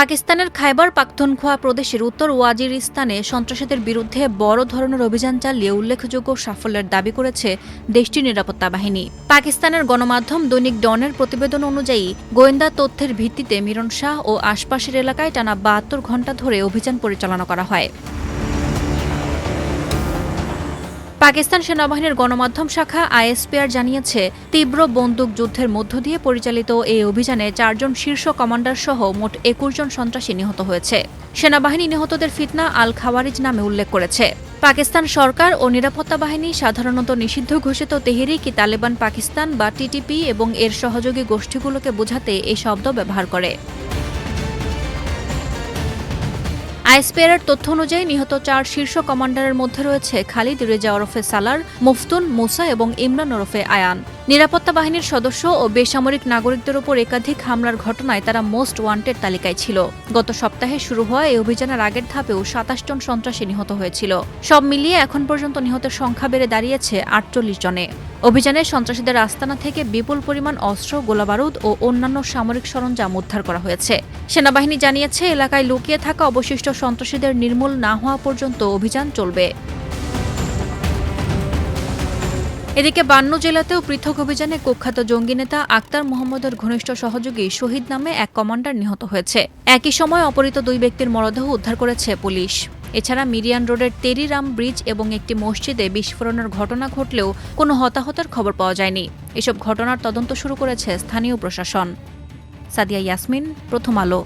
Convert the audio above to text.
পাকিস্তানের খাইবার পাখতুনখোয়া প্রদেশের উত্তর ওয়াজিরিস্তানে সন্ত্রাসীদের বিরুদ্ধে বড় ধরনের অভিযান চালিয়ে উল্লেখযোগ্য সাফল্যের দাবি করেছে দেশটির নিরাপত্তা বাহিনী। পাকিস্তানের গণমাধ্যম দৈনিক ডনের প্রতিবেদন অনুযায়ী গোয়েন্দা তথ্যের ভিত্তিতে মিরন শাহ ও আশপাশের এলাকায় টানা ৭২ ঘণ্টা ধরে অভিযান পরিচালনা করা হয়। পাকিস্তান সেনাবাহিনীর গণমাধ্যম শাখা আইএসপিআর জানিয়েছে, তীব্র বন্দুক যুদ্ধের মধ্য দিয়ে পরিচালিত এই অভিযানে ৪ জন শীর্ষ কমান্ডার সহ মোট ২১ জন সন্ত্রাসী নিহত হয়েছে। সেনাবাহিনী নিহতদের ফিতনা আল খাওয়ারিজ নামে উল্লেখ করেছে। পাকিস্তান সরকার ও নিরাপত্তা বাহিনী সাধারণত নিষিদ্ধ ঘোষিত তেহরিক-ই তালেবান পাকিস্তান বা টিটিপি এবং এর সহযোগী গোষ্ঠীগুলোকে বোঝাতে এই শব্দ ব্যবহার করে। আইএসপিআরের তথ্য অনুযায়ী নিহত ৪ শীর্ষ কমান্ডারের মধ্যে রয়েছে খালিদ রেজা ওরফে সালার, মুফতুন মুসা এবং ইমরান ওরফে আয়ান। নিরাপত্তা বাহিনীর সদস্য ও বেসামরিক নাগরিকদের উপর একাধিক হামলার ঘটনায় তারা মোস্ট ওয়ান্টেড তালিকায় ছিল। গত সপ্তাহে শুরু হওয়া এই অভিযানের আগের ধাপেও ২৭ জন সন্ত্রাসী নিহত হয়েছিল। সব মিলিয়ে এখন পর্যন্ত নিহতের সংখ্যা বেড়ে দাঁড়িয়েছে ৪৮ জনে। অভিযানে সন্ত্রাসীদের আস্তানা থেকে বিপুল পরিমাণ অস্ত্র, গোলাবারুদ ও অন্যান্য সামরিক সরঞ্জাম উদ্ধার করা হয়েছে। সেনাবাহিনী জানিয়েছে, এলাকায় লুকিয়ে থাকা অবশিষ্ট সন্ত্রাসীদের নির্মূল না হওয়া পর্যন্ত অভিযান চলবে। এদিকে বান্নু জেলাতেও পৃথক অভিযানে কুখ্যাত জঙ্গি নেতা আক্তার মোহাম্মদের ঘনিষ্ঠ সহযোগী শহীদ নামে এক কমান্ডার নিহত হয়েছে। একই সময় অপহৃত ২ ব্যক্তির মরদেহ উদ্ধার করেছে পুলিশ। এছাড়া মিরিয়ান রোডের টেরিরাম ব্রিজ এবং একটি মসজিদে বিস্ফোরণের ঘটনা ঘটলেও কোনো হতাহতের খবর পাওয়া যায়নি। এসব ঘটনার তদন্ত শুরু করেছে স্থানীয় প্রশাসন। সাদিয়া ইয়াসমিন, প্রথম আলো।